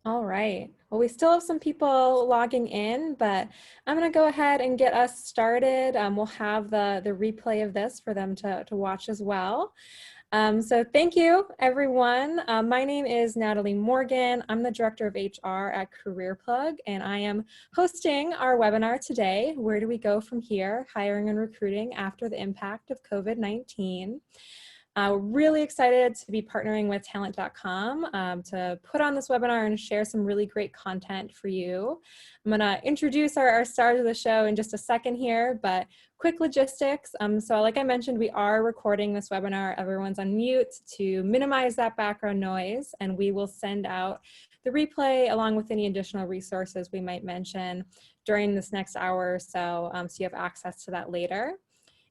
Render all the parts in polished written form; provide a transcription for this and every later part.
All right. Well, we still have some people logging in, but I'm going to go ahead and get us started. We'll have the replay of this for them to watch as well. So thank you, everyone. My name is Natalie Morgan. I'm the Director of HR at CareerPlug, and I am hosting our webinar today, Where Do We Go From Here? Hiring and Recruiting After the Impact of COVID-19. We're really excited to be partnering with Talent.com to put on this webinar and share some really great content for you. I'm going to introduce our stars of the show in just a second here, but quick logistics. So like I mentioned, we are recording this webinar. Everyone's on mute to minimize that background noise, and we will send out the replay along with any additional resources we might mention during this next hour or so, so you have access to that later.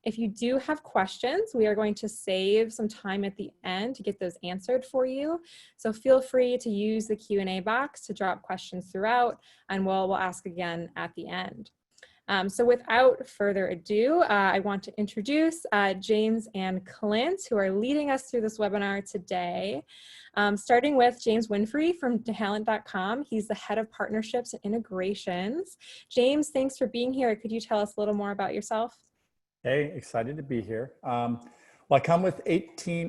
If you do have questions, we are going to save some time at the end to get those answered for you. So feel free to use the Q&A box to drop questions throughout, and we'll ask again at the end. So without further ado, I want to introduce James and Clint, who are leading us through this webinar today. Starting with James Winfrey from Talent.com. He's the Head of Partnerships and Integrations. James, thanks for being here. Could you tell us a little more about yourself? Hey, excited to be here. Well, I come with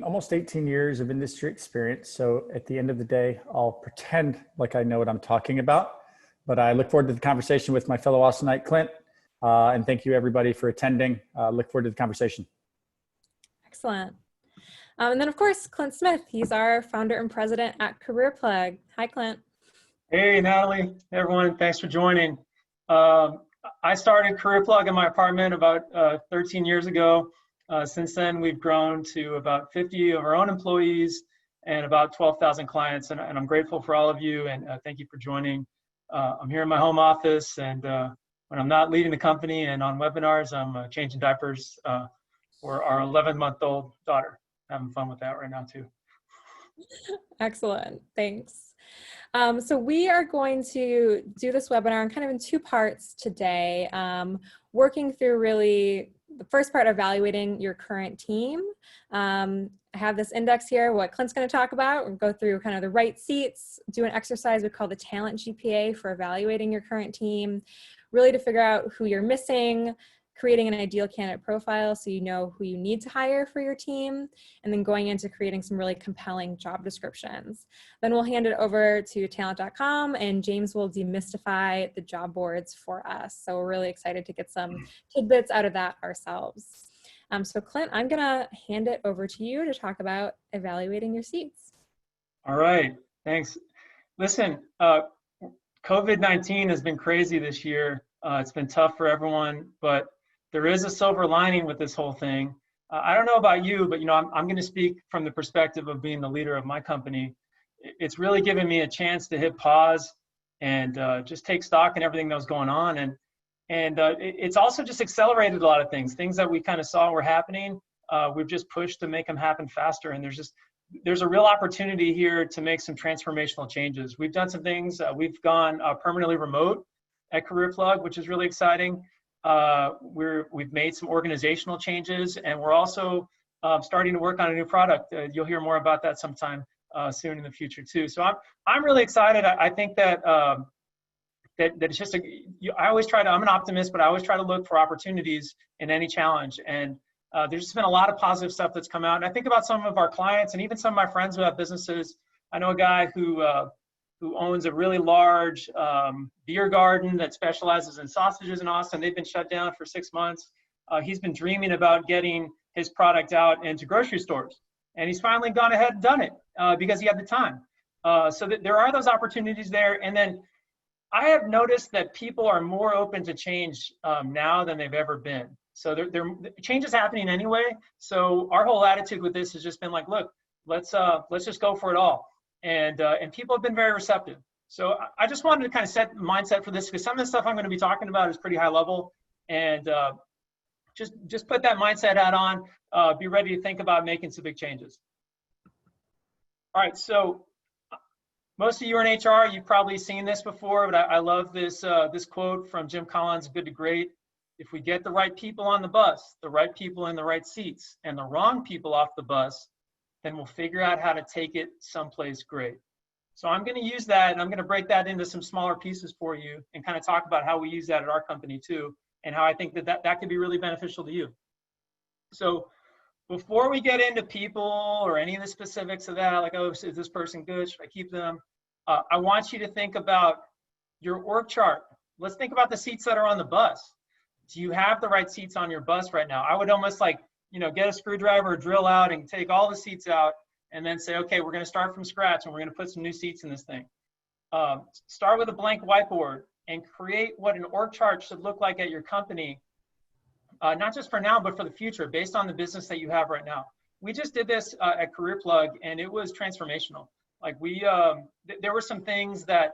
almost 18 years of industry experience. So at the end of the day, I'll pretend like I know what I'm talking about, but I look forward to the conversation with my fellow Austinite, Clint. And thank you everybody for attending. Look forward to the conversation. Excellent. And then of course, Clint Smith, he's our founder and president at CareerPlug. Hi, Clint. Hey, Natalie, everyone, thanks for joining. I started CareerPlug in my apartment about 13 years ago. Since then, we've grown to about 50 of our own employees and about 12,000 clients. And I'm grateful for all of you, and thank you for joining. I'm here in my home office, and when I'm not leading the company and on webinars, I'm changing diapers for our 11-month-old daughter. Having fun with that right now, too. Excellent, thanks. So we are going to do this webinar kind of in two parts today, working through really the first part, evaluating your current team. I have this index here, what Clint's going to talk about. We'll go through kind of the right seats, do an exercise we call the talent GPA for evaluating your current team, really to figure out who you're missing, creating an ideal candidate profile so you know who you need to hire for your team, and then going into creating some really compelling job descriptions. Then we'll hand it over to Talent.com, and James will demystify the job boards for us. So we're really excited to get some tidbits out of that ourselves. So Clint, I'm gonna hand it over to you to talk about evaluating your seats. All right, thanks. Listen, COVID-19 has been crazy this year. It's been tough for everyone, but there is a silver lining with this whole thing. I don't know about you, but I'm going to speak from the perspective of being the leader of my company. It's really given me a chance to hit pause and just take stock in everything that was going on. And it's also just accelerated a lot of things that we kind of saw were happening. We've just pushed to make them happen faster. And there's a real opportunity here to make some transformational changes. We've done some things. We've gone permanently remote at CareerPlug, which is really exciting. We've made some organizational changes, and we're also starting to work on a new product. You'll hear more about that sometime soon in the future too. So I'm really excited. I think that that it's just I'm an optimist, but I always try to look for opportunities in any challenge. And there's just been a lot of positive stuff that's come out. And I think about some of our clients and even some of my friends who have businesses. I know a guy who owns a really large beer garden that specializes in sausages in Austin. They've been shut down for 6 months. He's been dreaming about getting his product out into grocery stores. And he's finally gone ahead and done it because he had the time. So there are those opportunities there. And then I have noticed that people are more open to change now than they've ever been. So change is happening anyway. So our whole attitude with this has just been like, look, let's just go for it all. And people have been very receptive. So I just wanted to kind of set the mindset for this, because some of the stuff I'm going to be talking about is pretty high level, and just put that mindset hat on, be ready to think about making some big changes. All right, so most of you are in HR, you've probably seen this before, but I love this quote from Jim Collins, Good to Great. If we get the right people on the bus, the right people in the right seats, and the wrong people off the bus, then we'll figure out how to take it someplace great. So I'm going to use that, and I'm going to break that into some smaller pieces for you and kind of talk about how we use that at our company too, and how I think that could be really beneficial to you. So before we get into people or any of the specifics of that, like, oh, is this person good? Should I keep them? I want you to think about your org chart. Let's think about the seats that are on the bus. Do you have the right seats on your bus right now? I would almost like, get a screwdriver, drill out, and take all the seats out, and then say, okay, we're going to start from scratch, and we're going to put some new seats in this thing. Start with a blank whiteboard and create what an org chart should look like at your company, not just for now, but for the future, based on the business that you have right now. We just did this at CareerPlug, and it was transformational. Like there were some things that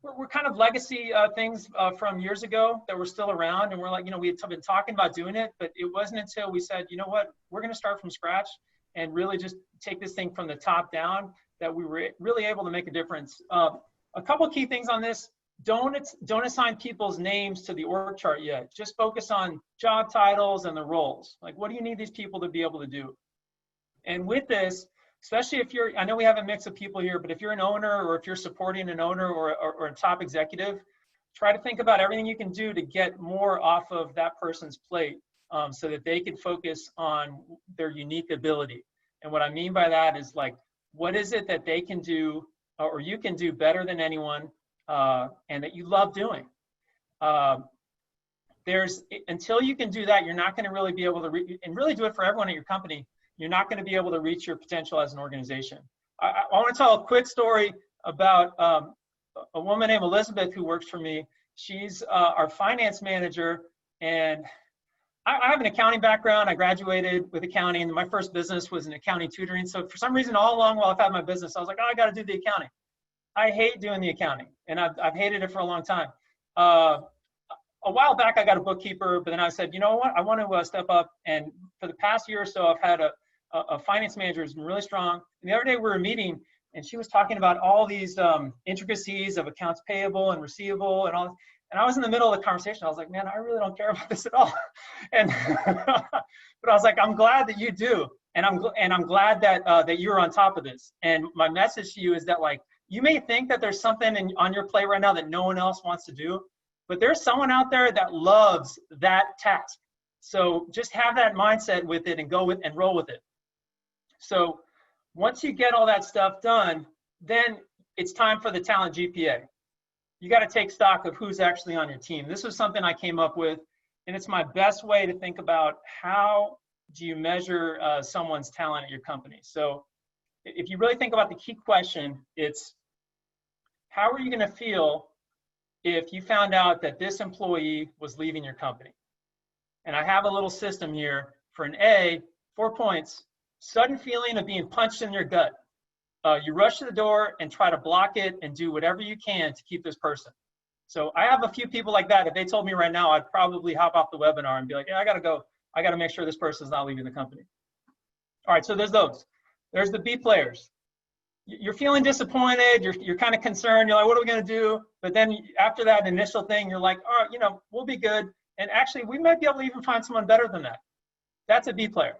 were kind of legacy things from years ago that were still around, and we're like, we had been talking about doing it, but it wasn't until we said, you know what, we're going to start from scratch and really just take this thing from the top down that we were really able to make a difference. A couple of key things on this: don't assign people's names to the org chart yet. Just focus on job titles and the roles. Like, what do you need these people to be able to do? And with this, especially if I know we have a mix of people here, but if you're an owner, or if you're supporting an owner or a top executive, try to think about everything you can do to get more off of that person's plate, so that they can focus on their unique ability. And what I mean by that is, like, what is it that they can do or you can do better than anyone, and that you love doing? Until you can do that, you're not going to really be able to and really do it for everyone at your company. You're not going to be able to reach your potential as an organization. I want to tell a quick story about a woman named Elizabeth who works for me. She's our finance manager, and I have an accounting background. I graduated with accounting, and my first business was in accounting tutoring. So for some reason, all along while I've had my business, I was like, oh, I got to do the accounting. I hate doing the accounting, and I've hated it for a long time. A while back, I got a bookkeeper, but then I said, you know what? I want to step up. And for the past year or so, I've had a finance manager who's been really strong. And the other day we were meeting, and she was talking about all these intricacies of accounts payable and receivable and all. And I was in the middle of the conversation. I was like, man, I really don't care about this at all. And but I was like, I'm glad that you do, and I'm glad that that you're on top of this. And my message to you is that, like, you may think that there's something on your plate right now that no one else wants to do, but there's someone out there that loves that task. So just have that mindset with it and go with and roll with it. So once you get all that stuff done, then it's time for the talent GPA. You got to take stock of who's actually on your team. This was something I came up with, and it's my best way to think about how do you measure someone's talent at your company. So if you really think about the key question, it's how are you going to feel if you found out that this employee was leaving your company? And I have a little system here for an A, 4 points: sudden feeling of being punched in your gut. You rush to the door and try to block it and do whatever you can to keep this person. So I have a few people like that. If they told me right now, I'd probably hop off the webinar and be like, yeah, I got to go. I got to make sure this person's not leaving the company. All right, so there's those. There's the B players. You're feeling disappointed. You're kind of concerned. You're like, what are we going to do? But then after that initial thing, you're like, all right, we'll be good. And actually, we might be able to even find someone better than that. That's a B player.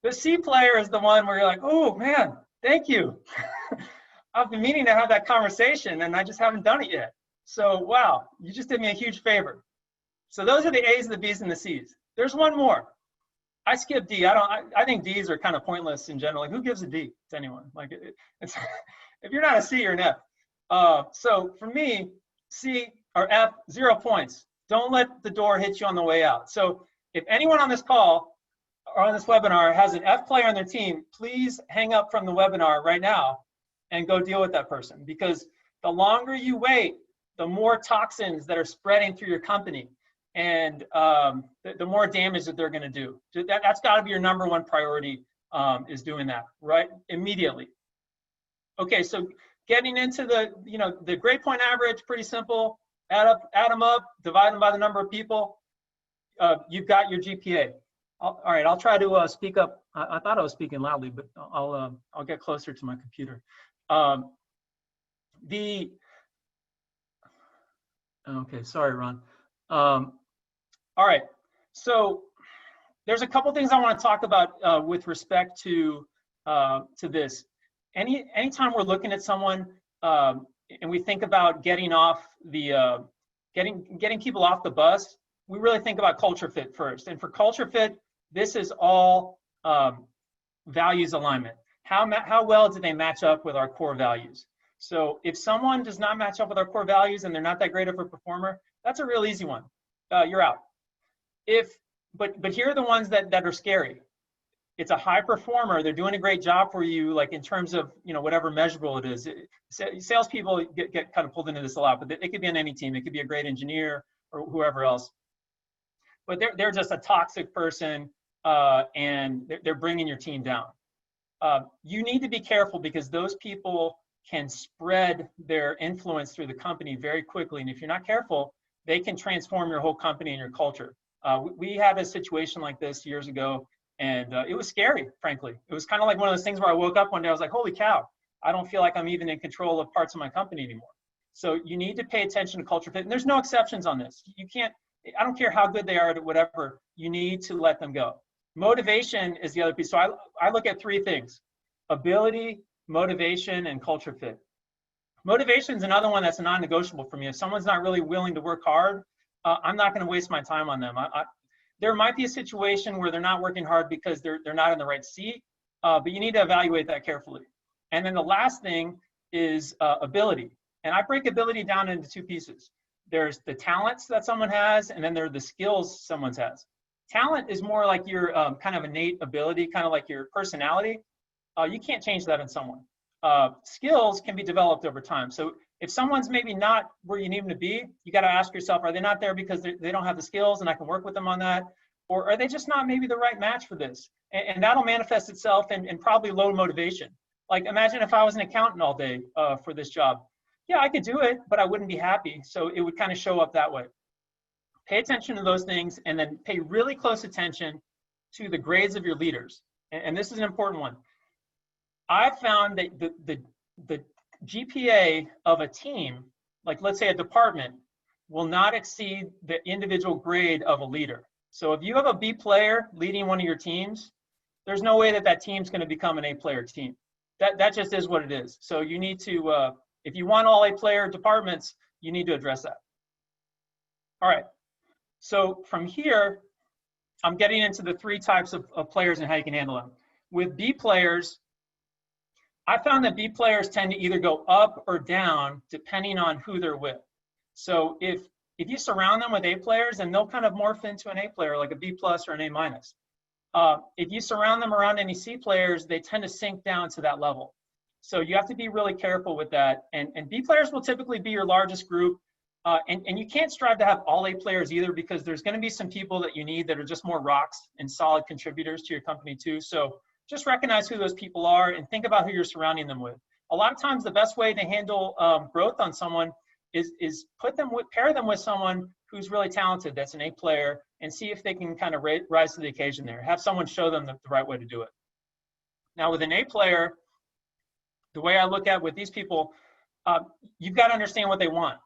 The C player is the one where you're like, oh, man, thank you. I've been meaning to have that conversation, and I just haven't done it yet. So, wow, you just did me a huge favor. So those are the A's, the B's, and the C's. There's one more. I skip D. I think D's are kind of pointless in general. Like, who gives a D to anyone? Like, it's if you're not a C, you're an F. So for me, C or F, 0 points. Don't let the door hit you on the way out. So if anyone on this call or on this webinar has an F player on their team, please hang up from the webinar right now and go deal with that person, because the longer you wait, the more toxins that are spreading through your company, and the more damage that they're going to do. That's got to be your number one priority, is doing that right immediately. Okay, so getting into the grade point average, pretty simple. Add them up, divide them by the number of people. You've got your GPA. All right, I'll try to speak up. I thought I was speaking loudly, but I'll get closer to my computer. Okay, sorry, Ron. All right, so there's a couple things I want to talk about with respect to this, anytime we're looking at someone and we think about getting off the getting people off the bus, we really think about culture fit first. And for culture fit, this is all values alignment. How well do they match up with our core values? So if someone does not match up with our core values and they're not that great of a performer, that's a real easy one. You're out. But here are the ones that are scary. It's a high performer. They're doing a great job for you, like in terms of, whatever measurable it is. Salespeople get kind of pulled into this a lot, but it could be on any team. It could be a great engineer or whoever else. But they're just a toxic person, and they're bringing your team down. You need to be careful because those people can spread their influence through the company very quickly. And if you're not careful, they can transform your whole company and your culture. We had a situation like this years ago, and it was scary, frankly. It was kind of like one of those things where I woke up one day, I was like, holy cow, I don't feel like I'm even in control of parts of my company anymore. So you need to pay attention to culture fit. And there's no exceptions on this. You can't, I don't care how good they are at whatever, you need to let them go. Motivation is the other piece. So I look at three things: ability, motivation, and culture fit. Motivation is another one that's non-negotiable for me. If someone's not really willing to work hard, I'm not going to waste my time on them. There might be a situation where they're not working hard because they're not in the right seat, but you need to evaluate that carefully. And then the last thing is ability. And I break ability down into two pieces. There's the talents that someone has, and then there are the skills someone has. Talent is more like your kind of innate ability, kind of like your personality. You can't change that in someone. Skills can be developed over time. So if someone's maybe not where you need them to be, you got to ask yourself, are they not there because they don't have the skills and I can work with them on that? Or are they just not maybe the right match for this? And that'll manifest itself in probably low motivation. Like imagine if I was an accountant all day for this job. Yeah, I could do it, but I wouldn't be happy. So it would kind of show up that way. Pay attention to those things and then pay really close attention to the grades of your leaders. And this is an important one. I've found that the GPA of a team, like let's say a department, will not exceed the individual grade of a leader. So if you have a B player leading one of your teams, there's no way that team's going to become an A player team. That just is what it is. So you need to, if you want all A player departments, you need to address that. All right. So from here, I'm getting into the three types of players and how you can handle them. With B players, I found that B players tend to either go up or down depending on who they're with. So if you surround them with A players, then they'll kind of morph into an A player, like a B plus or an A minus. If you surround them around any C players, they tend to sink down to that level. So you have to be really careful with that. And B players will typically be your largest group. And you can't strive to have all A players either, because there's going to be some people that you need that are just more rocks and solid contributors to your company too. So just recognize who those people are and think about who you're surrounding them with. A lot of times the best way to handle growth on someone is pair them with someone who's really talented, that's an A player, and see if they can kind of rise to the occasion there. Have someone show them the right way to do it. Now with an A player, the way I look at with these people, you've got to understand what they want.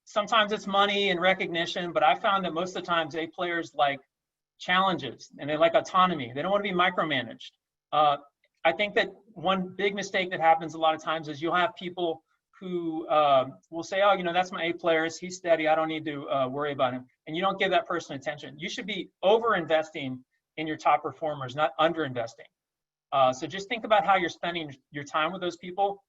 Sometimes it's money and recognition, but I found that most of the times A players like challenges and they like autonomy. They don't want to be micromanaged. I think that one big mistake that happens a lot of times is you'll have people who will say, oh, that's my A player, he's steady, I don't need to worry about him. And you don't give that person attention. You should be over-investing in your top performers, not under-investing. So just think about how you're spending your time with those people.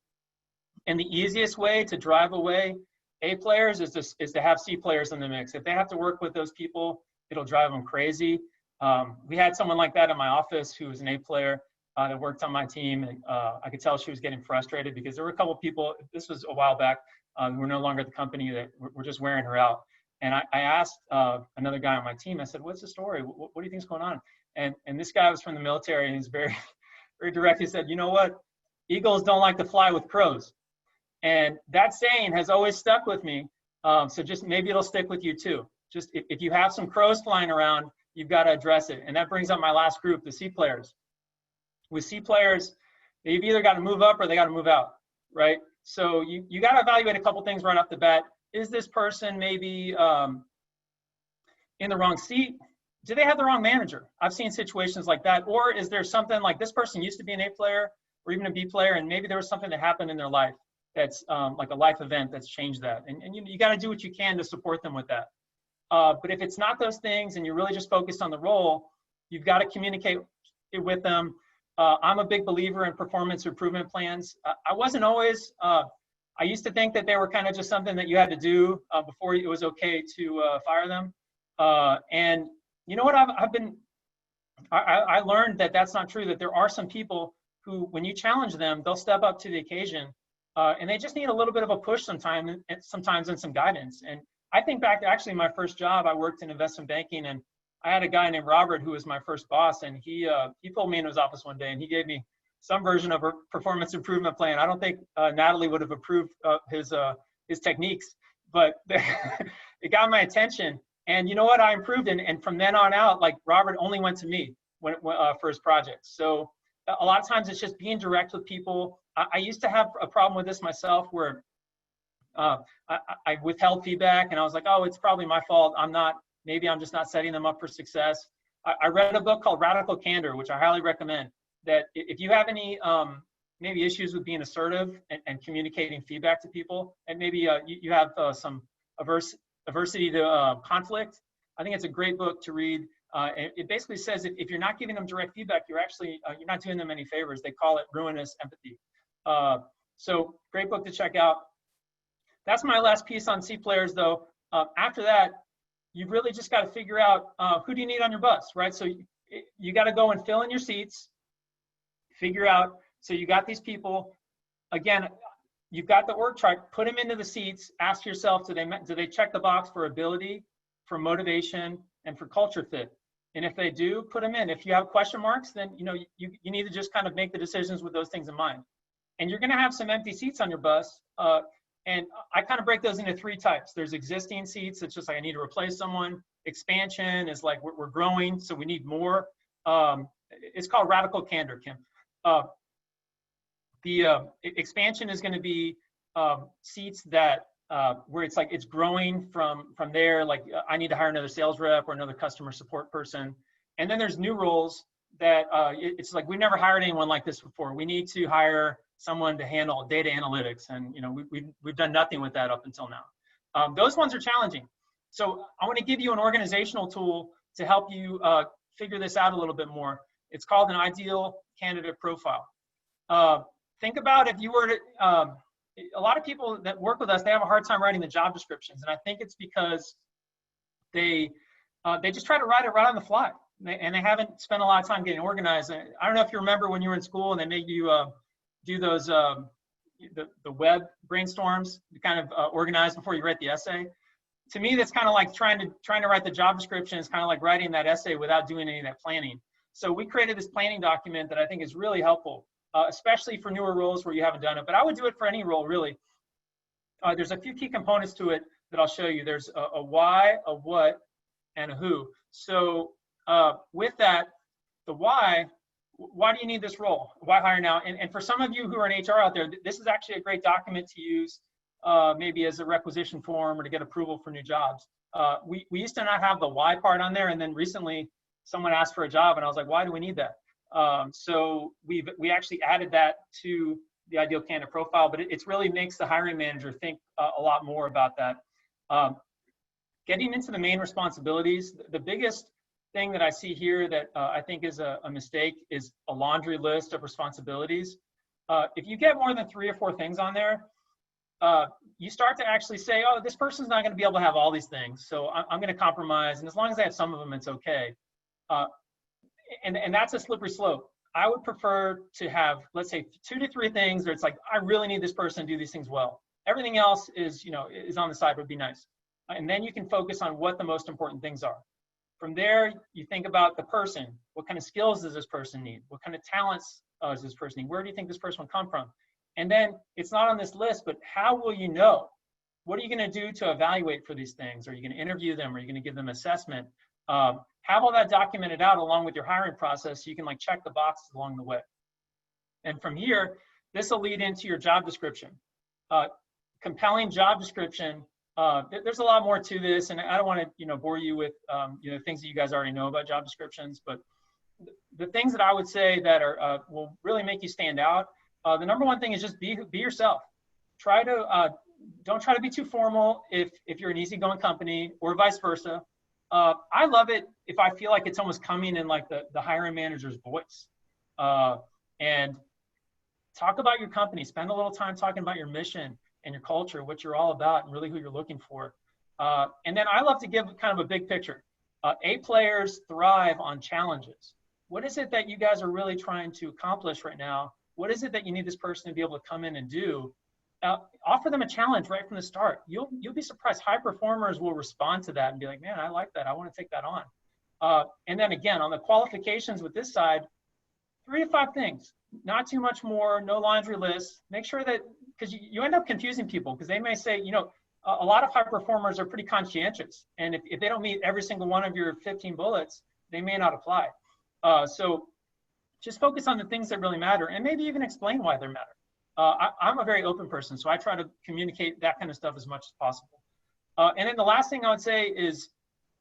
And the easiest way to drive away A players is to have C players in the mix. If they have to work with those people, it'll drive them crazy. We had someone like that in my office who was an A player that worked on my team. And I could tell she was getting frustrated because there were a couple of people, this was a while back, who were no longer at the company, that were just wearing her out. And I asked another guy on my team, I said, what's the story? What do you think's going on? And this guy was from the military, and he's very, very direct. He said, you know what? Eagles don't like to fly with crows. And that saying has always stuck with me. So just maybe it'll stick with you too. Just if you have some crows flying around, you've got to address it. And that brings up my last group, the C players. With C players, they've either got to move up or they got to move out, right? So you got to evaluate a couple things right off the bat. Is this person maybe in the wrong seat? Do they have the wrong manager? I've seen situations like that. Or is there something like this person used to be an A player, or even a B player, and maybe there was something that happened in their life that's like a life event that's changed that. And you got to do what you can to support them with that. But if it's not those things and you're really just focused on the role, you've got to communicate it with them. I'm a big believer in performance improvement plans. I wasn't always, I used to think that they were kind of just something that you had to do before it was okay to fire them. And you know what, I learned that that's not true, that there are some people who, when you challenge them, they'll step up to the occasion, and they just need a little bit of a push sometimes and some guidance. And I think back to actually my first job, I worked in investment banking, and I had a guy named Robert who was my first boss, and he pulled me into his office one day and he gave me some version of a performance improvement plan. I don't think Natalie would have approved his techniques, but it got my attention. And you know what, I improved, and from then on out, like Robert only went to me for his projects. So a lot of times it's just being direct with people. I used to have a problem with this myself, where I withheld feedback, and I was like, oh, it's probably my fault. Maybe I'm just not setting them up for success. I read a book called Radical Candor, which I highly recommend, that if you have any maybe issues with being assertive and communicating feedback to people, and maybe you have some aversity to conflict, I think it's a great book to read. And it basically says if you're not giving them direct feedback, you're not doing them any favors. They call it ruinous empathy. So great book to check out. That's my last piece on C players, though. After that, you've really just got to figure out who do you need on your bus, right? So you got to go and fill in your seats, figure out, so you got these people. Again, you've got the org chart, put them into the seats, ask yourself, do they check the box for ability, for motivation, and for culture fit? And if they do, put them in. If you have question marks, then you need to just kind of make the decisions with those things in mind. And you're going to have some empty seats on your bus. And I kind of break those into three types. There's existing seats. It's just like I need to replace someone. Expansion is like we're growing, so we need more. It's called radical candor, Kim. The expansion is going to be seats that where it's like it's growing from there. Like I need to hire another sales rep or another customer support person. And then there's new roles that it's like we never hired anyone like this before. We need to hire someone to handle data analytics, and we've done nothing with that up until now. Those ones are challenging. So I want to give you an organizational tool to help you figure this out a little bit more. It's called an ideal candidate profile. Think about if you were to, a lot of people that work with us, they have a hard time writing the job descriptions, and I think it's because they just try to write it right on the fly, and they haven't spent a lot of time getting organized. I don't know if you remember when you were in school and they made you do those the web brainstorms to kind of organize before you write the essay. To me, that's kind of like trying to write the job description. It's kind of like writing that essay without doing any of that planning. So we created this planning document that I think is really helpful, especially for newer roles where you haven't done it. But I would do it for any role, really. There's a few key components to it that I'll show you. There's a why, a what, and a who. So with that, the why do you need this role? Why hire now? And for some of you who are in HR out there, this is actually a great document to use maybe as a requisition form or to get approval for new jobs. We used to not have the why part on there, and then recently someone asked for a job and I was like, why do we need that? So we actually added that to the ideal candidate profile, but it really makes the hiring manager think a lot more about that. Getting into the main responsibilities, the biggest thing that I see here that I think is a mistake is a laundry list of responsibilities. If you get more than 3 or 4 things on there, you start to actually say, oh, this person's not going to be able to have all these things, so I'm going to compromise, and as long as I have some of them, it's okay. And that's a slippery slope. I would prefer to have, let's say, 2 to 3 things where it's like, I really need this person to do these things well. Everything else is on the side, would be nice. And then you can focus on what the most important things are. From there, you think about the person. What kind of skills does this person need? What kind of talents does this person need? Where do you think this person will come from? And then it's not on this list, but how will you know? What are you going to do to evaluate for these things? Are you going to interview them? Are you going to give them assessment? Have all that documented out along with your hiring process so you can like check the boxes along the way. And from here, this will lead into your job description. Compelling job description. There's a lot more to this, and I don't want to bore you with things that you guys already know about job descriptions, but the things that I would say that are will really make you stand out. The number one thing is just be yourself. Don't try to be too formal if you're an easygoing company, or vice versa. I love it if I feel like it's almost coming in like the hiring manager's voice. And talk about your company. Spend a little time talking about your mission and your culture, what you're all about, and really who you're looking for. And then I love to give kind of a big picture. A players thrive on challenges. What is it that you guys are really trying to accomplish right now? What is it that you need this person to be able to come in and do? Offer them a challenge right from the start. You'll be surprised. High performers will respond to that and be like, man, I like that. I want to take that on. And then again, on the qualifications with this side, 3 to 5 things, not too much more, no laundry list. Make sure that, because you end up confusing people, because they may say, a lot of high performers are pretty conscientious. And if they don't meet every single one of your 15 bullets, they may not apply. So just focus on the things that really matter, and maybe even explain why they matter. I'm a very open person, so I try to communicate that kind of stuff as much as possible. And then the last thing I would say is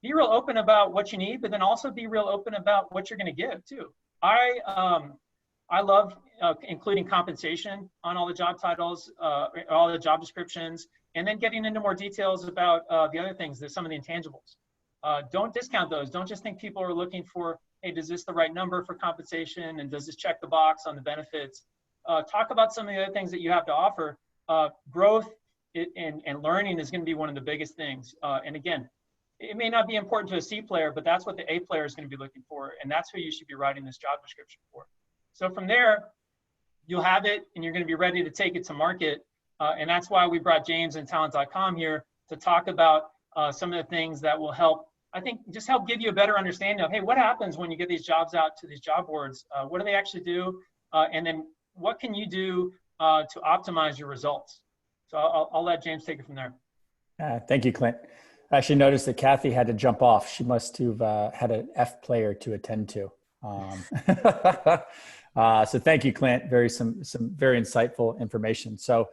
be real open about what you need, but then also be real open about what you're going to give too. I love including compensation on all the job titles, all the job descriptions, and then getting into more details about the other things, some of the intangibles. Don't discount those. Don't just think people are looking for, hey, does this the right number for compensation, and does this check the box on the benefits? Talk about some of the other things that you have to offer. Growth and learning is going to be one of the biggest things. And again, it may not be important to a C player, but that's what the A player is going to be looking for, and that's who you should be writing this job description for. So from there, you'll have it, and you're going to be ready to take it to market. And that's why we brought James and Talent.com here to talk about some of the things that will help, I think, just help give you a better understanding of, hey, what happens when you get these jobs out to these job boards? What do they actually do? And then what can you do to optimize your results? So I'll let James take it from there. Thank you, Clint. I actually noticed that Kathy had to jump off. She must have had an F player to attend to. So thank you, Clint. Some very insightful information. So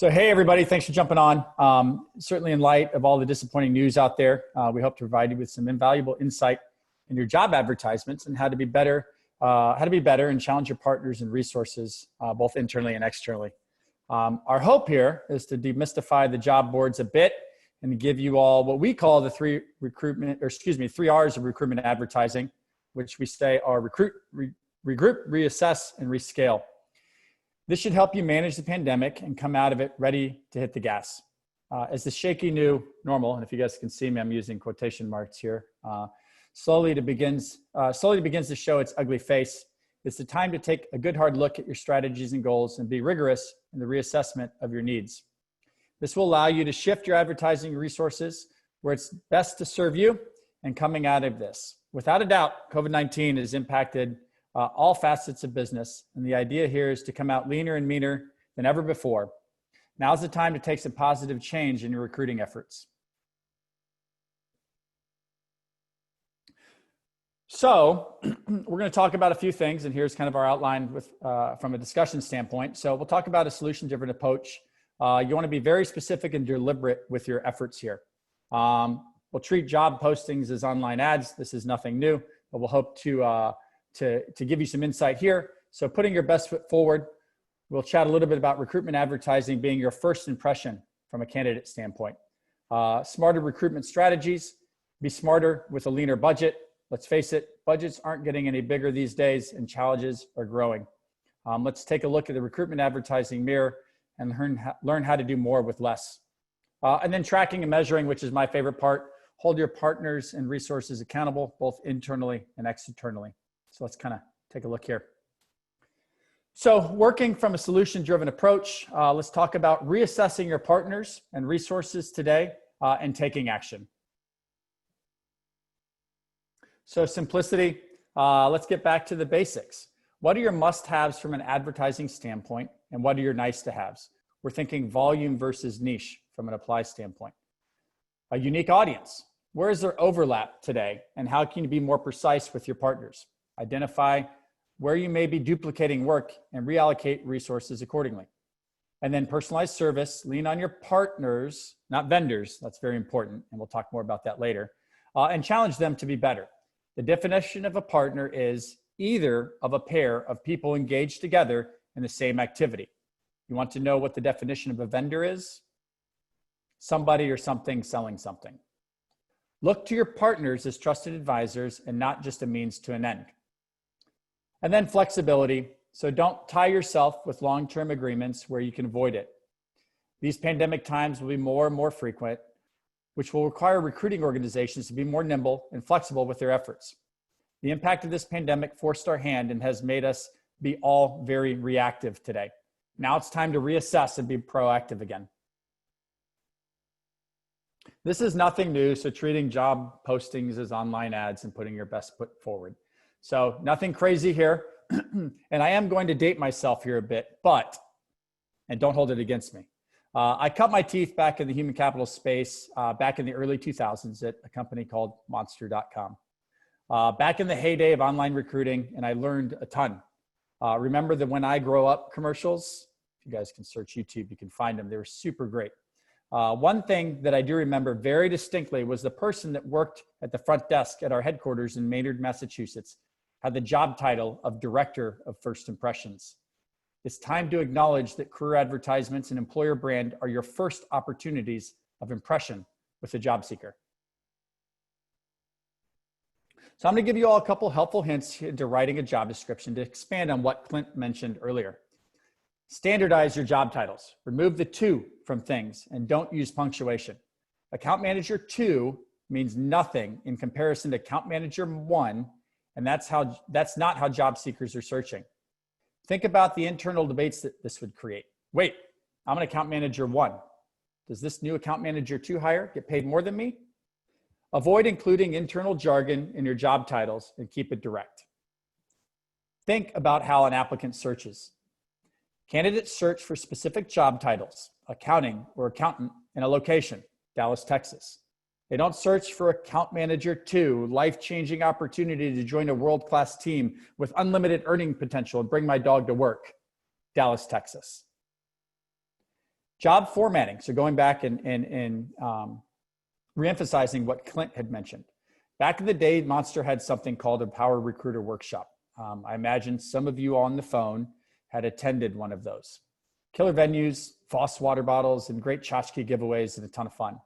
hey, everybody, thanks for jumping on. Certainly in light of all the disappointing news out there, we hope to provide you with some invaluable insight in your job advertisements and how to be better and challenge your partners and resources, both internally and externally. Our hope here is to demystify the job boards a bit and to give you all what we call the 3 R's of recruitment advertising, which we say are recruit, regroup, reassess, and rescale. This should help you manage the pandemic and come out of it ready to hit the gas. As the shaky new normal, and if you guys can see me, I'm using quotation marks here, slowly begins to show its ugly face. It's the time to take a good hard look at your strategies and goals and be rigorous in the reassessment of your needs. This will allow you to shift your advertising resources where it's best to serve you and coming out of this. Without a doubt, COVID-19 has impacted all facets of business, and the idea here is to come out leaner and meaner than ever before. Now's the time to take some positive change in your recruiting efforts. So we're going to talk about a few things, and here's kind of our outline from a discussion standpoint. So we'll talk about a solution-driven approach. You want to be very specific and deliberate with your efforts here. We'll treat job postings as online ads. This is nothing new, but we'll hope to give you some insight here. So putting your best foot forward, we'll chat a little bit about recruitment advertising being your first impression from a candidate standpoint. Smarter recruitment strategies, be smarter with a leaner budget. Let's face it, budgets aren't getting any bigger these days and challenges are growing. Let's take a look at the recruitment advertising mirror and learn how to do more with less. And then tracking and measuring, which is my favorite part. Hold your partners and resources accountable, both internally and externally. So let's kind of take a look here. So working from a solution-driven approach, let's talk about reassessing your partners and resources today and taking action. So simplicity, let's get back to the basics. What are your must-haves from an advertising standpoint, and what are your nice-to-haves? We're thinking volume versus niche from an apply standpoint. A unique audience. Where is there overlap today, and how can you be more precise with your partners? Identify where you may be duplicating work and reallocate resources accordingly. And then personalized service, lean on your partners, not vendors. That's very important, and we'll talk more about that later. And challenge them to be better. The definition of a partner is either of a pair of people engaged together in the same activity. You want to know what the definition of a vendor is? Somebody or something selling something. Look to your partners as trusted advisors and not just a means to an end. And then flexibility. So don't tie yourself with long-term agreements where you can avoid it. These pandemic times will be more and more frequent, which will require recruiting organizations to be more nimble and flexible with their efforts. The impact of this pandemic forced our hand and has made us be all very reactive today. Now it's time to reassess and be proactive again. This is nothing new, so treating job postings as online ads and putting your best foot forward. So nothing crazy here. And I am going to date myself here a bit, and don't hold it against me. I cut my teeth back in the human capital space back in the early 2000s at a company called Monster.com. Back in the heyday of online recruiting, and I learned a ton. Remember the When I Grow Up commercials? If you guys can search YouTube, you can find them. They were super great. One thing that I do remember very distinctly was the person that worked at the front desk at our headquarters in Maynard, Massachusetts, had the job title of Director of First Impressions. It's time to acknowledge that career advertisements and employer brand are your first opportunities of impression with a job seeker. So I'm going to give you all a couple helpful hints into writing a job description to expand on what Clint mentioned earlier. Standardize your job titles. Remove the to from things and don't use punctuation. Account Manager 2 means nothing in comparison to Account Manager 1, and that's not how job seekers are searching. Think about the internal debates that this would create. Wait, I'm an Account Manager 1. Does this new Account Manager 2 hire get paid more than me? Avoid including internal jargon in your job titles and keep it direct. Think about how an applicant searches. Candidates search for specific job titles, accounting or accountant in a location, Dallas, Texas. They don't search for Account Manager 2, life-changing opportunity to join a world-class team with unlimited earning potential and bring my dog to work, Dallas, Texas. Job formatting, so going back and re-emphasizing what Clint had mentioned. Back in the day, Monster had something called a Power Recruiter Workshop. I imagine some of you on the phone had attended one of those. Killer venues, Foss water bottles, and great tchotchke giveaways and a ton of fun.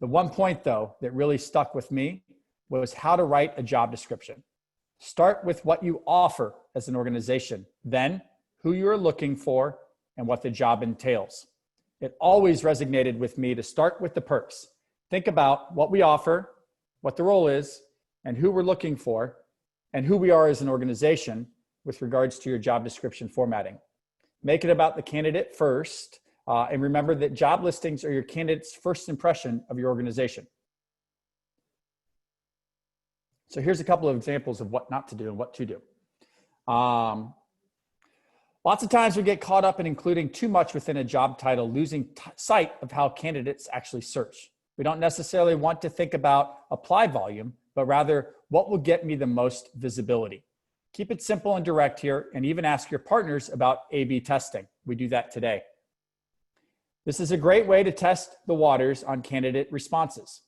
The one point though that really stuck with me was how to write a job description. Start with what you offer as an organization, then who you're looking for and what the job entails. It always resonated with me to start with the perks. Think about what we offer, what the role is, and who we're looking for, and who we are as an organization with regards to your job description formatting. Make it about the candidate first, and remember that job listings are your candidate's first impression of your organization. So here's a couple of examples of what not to do and what to do. Lots of times we get caught up in including too much within a job title, losing sight of how candidates actually search. We don't necessarily want to think about apply volume, but rather what will get me the most visibility. Keep it simple and direct here, and even ask your partners about A/B testing. We do that today. This is a great way to test the waters on candidate responses.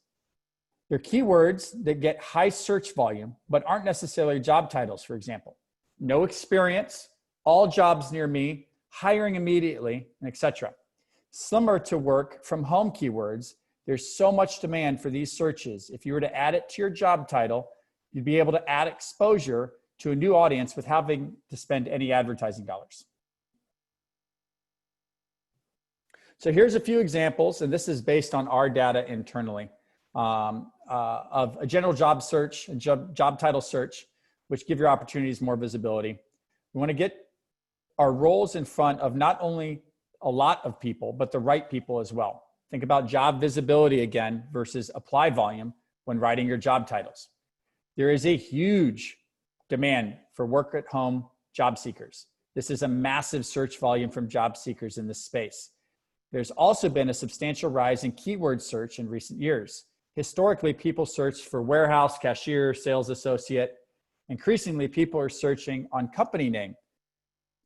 They're keywords that get high search volume, but aren't necessarily job titles, for example. No experience, all jobs near me, hiring immediately, and etc. Similar to work from home keywords, there's so much demand for these searches. If you were to add it to your job title, you'd be able to add exposure to a new audience with having to spend any advertising dollars. So here's a few examples, and this is based on our data internally, of a general job search and job title search, which give your opportunities more visibility. We want to get our roles in front of not only a lot of people, but the right people as well. Think about job visibility again versus apply volume when writing your job titles. There is a huge demand for work at home job seekers. This is a massive search volume from job seekers in this space. There's also been a substantial rise in keyword search in recent years. Historically, people searched for warehouse, cashier, sales associate. Increasingly, people are searching on company name,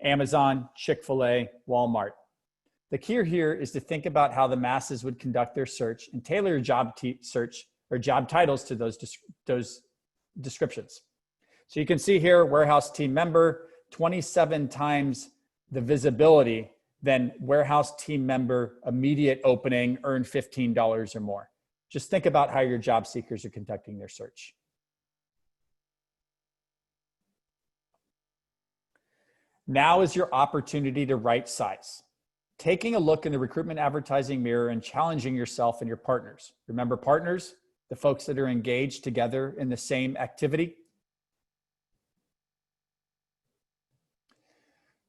Amazon, Chick-fil-A, Walmart. The key here is to think about how the masses would conduct their search and tailor your job search or job titles to those descriptions. So you can see here, warehouse team member, 27 times the visibility than warehouse team member, immediate opening, earn $15 or more. Just think about how your job seekers are conducting their search. Now is your opportunity to right size. Taking a look in the recruitment advertising mirror and challenging yourself and your partners. Remember partners, the folks that are engaged together in the same activity.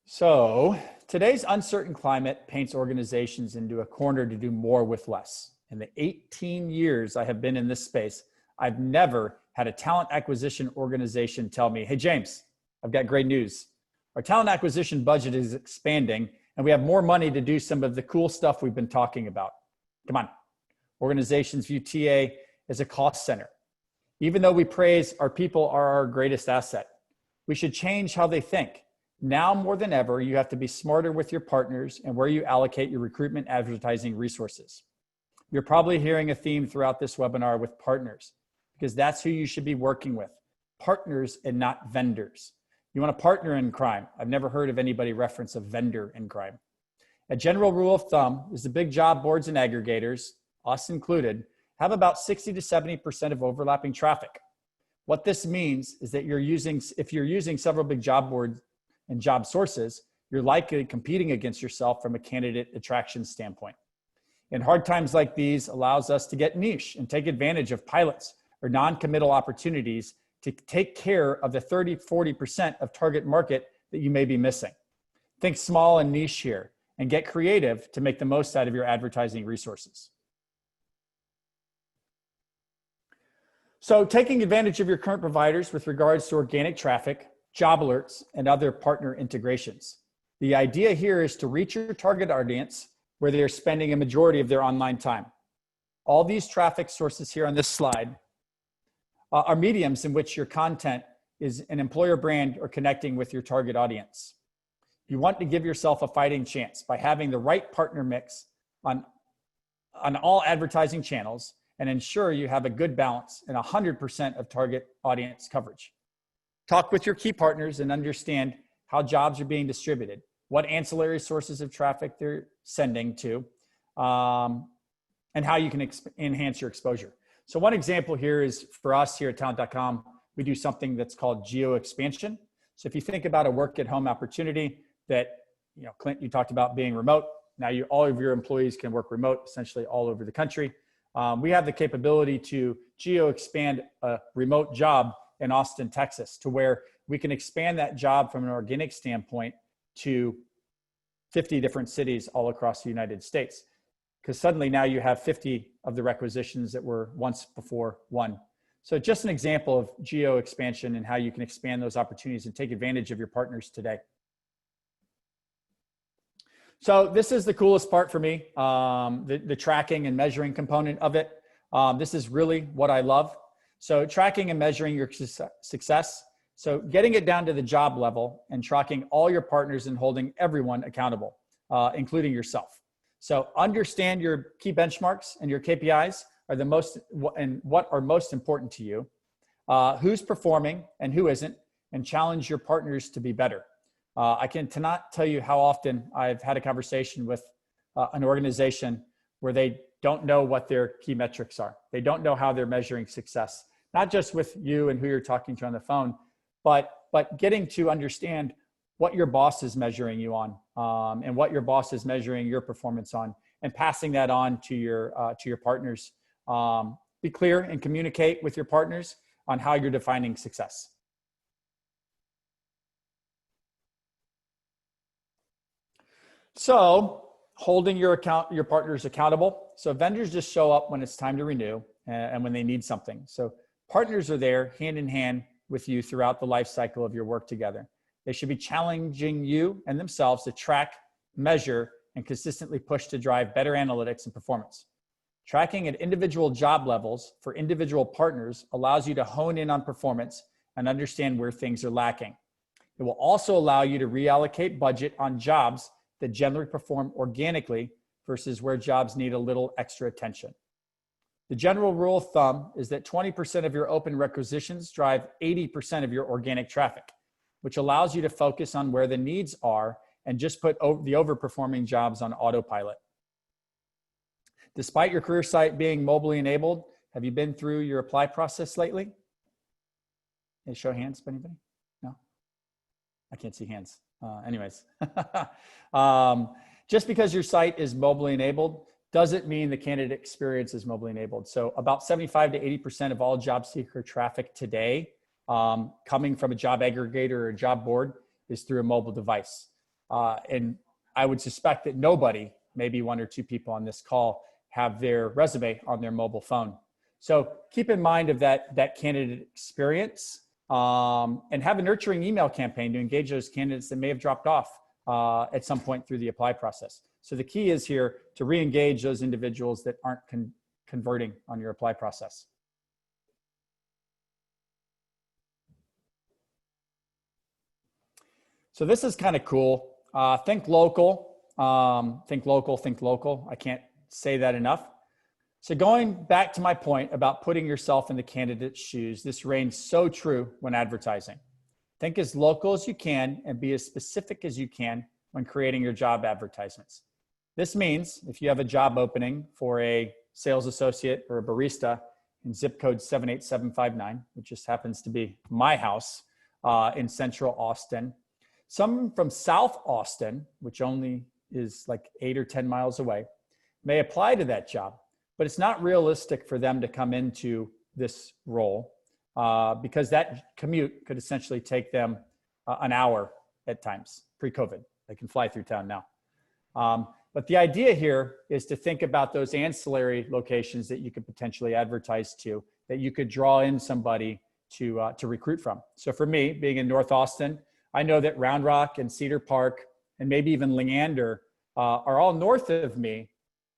So today's uncertain climate paints organizations into a corner to do more with less. In the 18 years I have been in this space, I've never had a talent acquisition organization tell me, hey, James, I've got great news. Our talent acquisition budget is expanding and we have more money to do some of the cool stuff we've been talking about. Come on. Organizations view TA as a cost center. Even though we praise our people are our greatest asset, we should change how they think. Now more than ever, you have to be smarter with your partners and where you allocate your recruitment advertising resources. You're probably hearing a theme throughout this webinar with partners, because that's who you should be working with. Partners and not vendors. You want to partner in crime. I've never heard of anybody reference a vendor in crime. A general rule of thumb is the big job boards and aggregators, us included, have about 60 to 70% of overlapping traffic. What this means is that if you're using several big job boards and job sources, you're likely competing against yourself from a candidate attraction standpoint. In hard times like these, allows us to get niche and take advantage of pilots or non-committal opportunities to take care of the 30, 40% of target market that you may be missing. Think small and niche here and get creative to make the most out of your advertising resources. So taking advantage of your current providers with regards to organic traffic, job alerts, and other partner integrations. The idea here is to reach your target audience where they're spending a majority of their online time. All these traffic sources here on this slide are mediums in which your content is an employer brand or connecting with your target audience. You want to give yourself a fighting chance by having the right partner mix on all advertising channels and ensure you have a good balance and 100% of target audience coverage. Talk with your key partners and understand how jobs are being distributed, what ancillary sources of traffic they're sending to, and how you can enhance your exposure. So one example here is for us here at talent.com, we do something that's called geo expansion. So if you think about a work at home opportunity that, Clint, you talked about being remote. Now all of your employees can work remote, essentially all over the country. We have the capability to geo expand a remote job in Austin, Texas, to where we can expand that job from an organic standpoint to 50 different cities all across the United States. Because suddenly now you have 50 of the requisitions that were once before one. So just an example of geo expansion and how you can expand those opportunities and take advantage of your partners today. So this is the coolest part for me, the tracking and measuring component of it. This is really what I love. So tracking and measuring your success. So getting it down to the job level and tracking all your partners and holding everyone accountable, including yourself. So understand your key benchmarks and your KPIs are what are most important to you, who's performing and who isn't, and challenge your partners to be better. I cannot tell you how often I've had a conversation with an organization where they don't know what their key metrics are. They don't know how they're measuring success, not just with you and who you're talking to on the phone, but getting to understand what your boss is measuring you on, and what your boss is measuring your performance on, and passing that on to your partners. Be clear and communicate with your partners on how you're defining success. So holding your partners accountable. So vendors just show up when it's time to renew and when they need something. So partners are there hand in hand with you throughout the life cycle of your work together. They should be challenging you and themselves to track, measure, and consistently push to drive better analytics and performance. Tracking at individual job levels for individual partners allows you to hone in on performance and understand where things are lacking. It will also allow you to reallocate budget on jobs that generally perform organically versus where jobs need a little extra attention. The general rule of thumb is that 20% of your open requisitions drive 80% of your organic traffic, which allows you to focus on where the needs are and just put the overperforming jobs on autopilot. Despite your career site being mobilely enabled, have you been through your apply process lately? Hey, show hands, anybody? No? I can't see hands. Anyways, just because your site is mobilely enabled doesn't mean the candidate experience is mobilely enabled. So about 75 to 80% of all job seeker traffic today coming from a job aggregator or a job board is through a mobile device. And I would suspect that nobody, maybe one or two people on this call, have their resume on their mobile phone. So keep in mind of that candidate experience and have a nurturing email campaign to engage those candidates that may have dropped off at some point through the apply process. So the key is here to re-engage those individuals that aren't converting on your apply process. So this is kind of cool. Think local, think local, think local. I can't say that enough. So going back to my point about putting yourself in the candidate's shoes, this reigns so true when advertising. Think as local as you can and be as specific as you can when creating your job advertisements. This means if you have a job opening for a sales associate or a barista in zip code 78759, which just happens to be my house in central Austin, someone from South Austin, which only is like 8 or 10 miles away, may apply to that job, but it's not realistic for them to come into this role because that commute could essentially take them an hour at times pre-COVID. They can fly through town now. But the idea here is to think about those ancillary locations that you could potentially advertise to, that you could draw in somebody to recruit from. So for me, being in North Austin, I know that Round Rock and Cedar Park and maybe even Leander are all north of me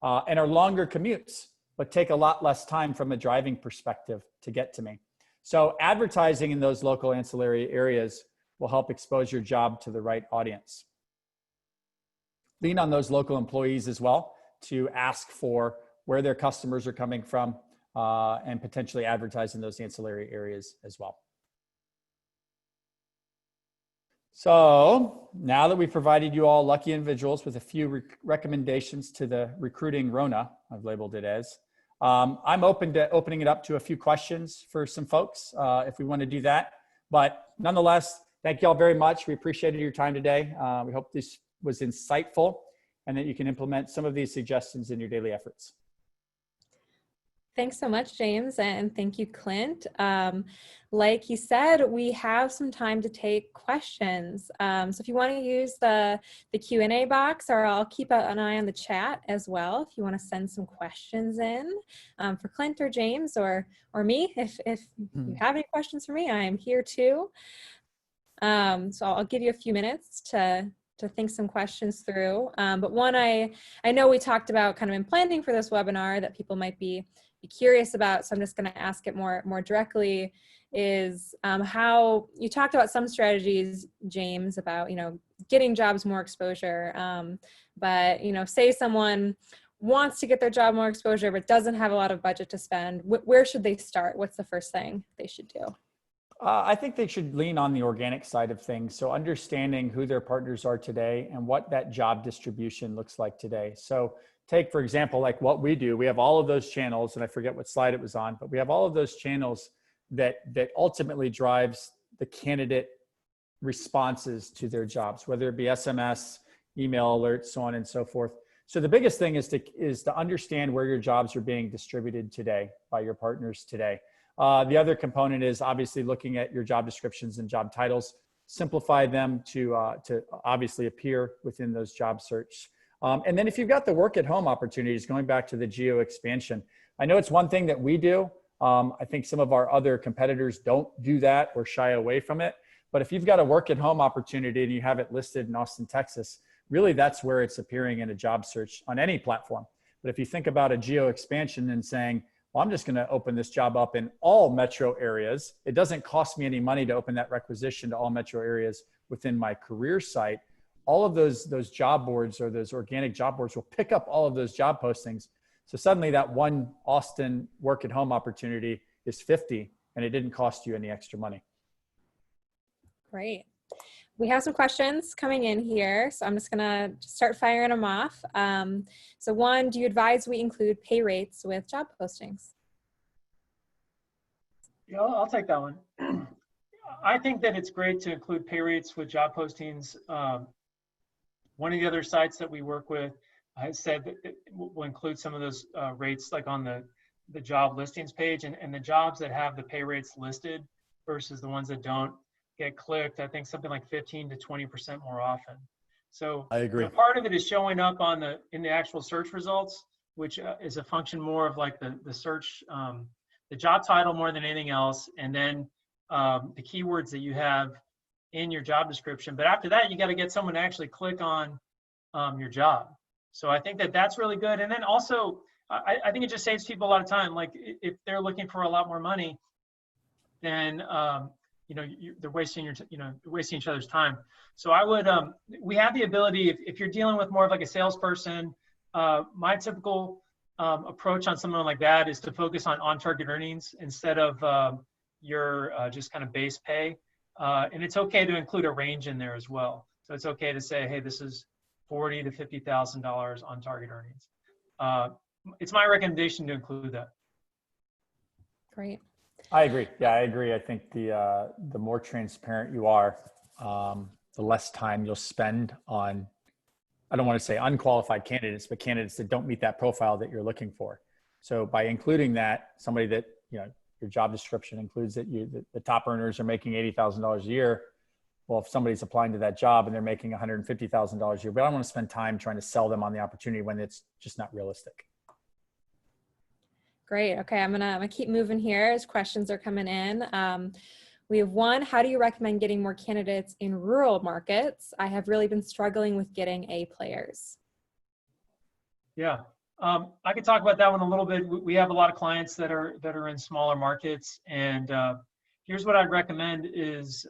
and are longer commutes, but take a lot less time from a driving perspective to get to me. So advertising in those local ancillary areas will help expose your job to the right audience. Lean on those local employees as well to ask for where their customers are coming from and potentially advertise in those ancillary areas as well. So now that we've provided you all lucky individuals with a few recommendations to the recruiting Rona, I've labeled it as, I'm open to opening it up to a few questions for some folks if we want to do that. But nonetheless, thank you all very much. We appreciated your time today. We hope this was insightful and that you can implement some of these suggestions in your daily efforts. Thanks so much, James, and thank you, Clint. Like he said, we have some time to take questions. So if you want to use the Q&A box, or I'll keep an eye on the chat as well if you want to send some questions in for Clint or James or me. If you have any questions for me, I am here too. So I'll give you a few minutes to think some questions through. But one I know we talked about kind of in planning for this webinar that people might be curious about, so I'm just going to ask it more directly, is how you talked about some strategies, James, about getting jobs more exposure, but say someone wants to get their job more exposure but doesn't have a lot of budget to spend. Where should they start? What's the first thing they should do? I think they should lean on the organic side of things. So understanding who their partners are today and what that job distribution looks like today. So take, for example, like what we do, we have all of those channels, and I forget what slide it was on, but we have all of those channels that ultimately drives the candidate responses to their jobs, whether it be SMS, email alerts, so on and so forth. So the biggest thing is to understand where your jobs are being distributed today by your partners today. The other component is obviously looking at your job descriptions and job titles, simplify them to obviously appear within those job search. And then if you've got the work at home opportunities, going back to the geo expansion, I know it's one thing that we do. I think some of our other competitors don't do that or shy away from it. But if you've got a work at home opportunity and you have it listed in Austin, Texas, really that's where it's appearing in a job search on any platform. But if you think about a geo expansion and saying, well, I'm just going to open this job up in all metro areas. It doesn't cost me any money to open that requisition to all metro areas within my career site. All of those job boards or those organic job boards will pick up all of those job postings. So suddenly that one Austin work at home opportunity is 50 and it didn't cost you any extra money. Great. We have some questions coming in here, so I'm just gonna start firing them off. So one, do you advise we include pay rates with job postings? Yeah, I'll take that one. I think that it's great to include pay rates with job postings. One of the other sites that we work with has said that it will include some of those rates like on the job listings page, and the jobs that have the pay rates listed versus the ones that don't get clicked, I think something like 15 to 20% more often. So I agree. Part of it is showing up in the actual search results, which is a function more of like the search, the job title more than anything else, and then the keywords that you have in your job description. But after that, you got to get someone to actually click on your job. So I think that that's really good. And then also, I think it just saves people a lot of time. Like if they're looking for a lot more money, then they're wasting wasting each other's time. So I would, we have the ability, if you're dealing with more of like a salesperson, my typical approach on someone like that is to focus on target earnings instead of your just kind of base pay. And it's okay to include a range in there as well. So it's okay to say, hey, this is $40,000 to $50,000 on target earnings. It's my recommendation to include that. Great. I agree. Yeah, I agree. I think the more transparent you are, the less time you'll spend on, I don't want to say unqualified candidates, but candidates that don't meet that profile that you're looking for. So by including that, somebody that, your job description includes that the top earners are making $80,000 a year. Well, if somebody's applying to that job and they're making $150,000 a year, but I don't want to spend time trying to sell them on the opportunity when it's just not realistic. Great. Okay, I'm gonna keep moving here as questions are coming in. We have one, how do you recommend getting more candidates in rural markets? I have really been struggling with getting A players. Yeah, I could talk about that one a little bit. We have a lot of clients that are in smaller markets, and here's what I'd recommend is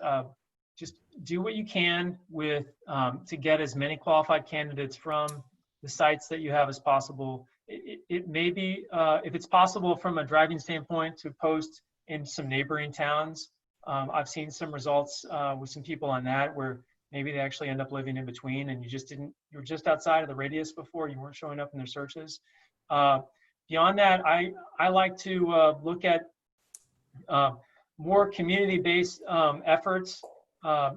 just do what you can with to get as many qualified candidates from the sites that you have as possible. It may be, if it's possible from a driving standpoint, to post in some neighboring towns. I've seen some results with some people on that where maybe they actually end up living in between and you were just outside of the radius before, you weren't showing up in their searches. Beyond that, I like to look at more community-based efforts.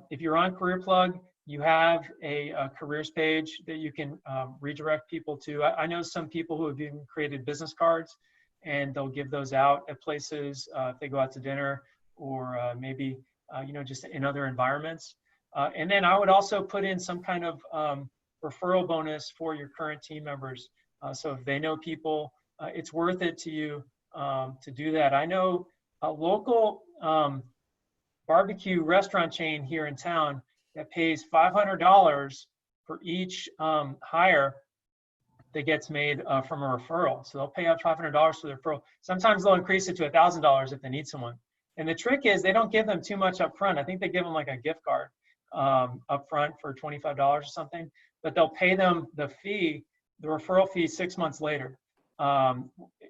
If you're on CareerPlug, you have a careers page that you can redirect people to. I know some people who have even created business cards, and they'll give those out at places if they go out to dinner or maybe just in other environments. And then I would also put in some kind of referral bonus for your current team members. So if they know people, it's worth it to you to do that. I know a local barbecue restaurant chain here in town that pays $500 for each hire that gets made from a referral. So they'll pay out $500 for the referral. Sometimes they'll increase it to $1,000 if they need someone. And the trick is they don't give them too much up front. I think they give them like a gift card up front for $25 or something, but they'll pay them the referral fee 6 months later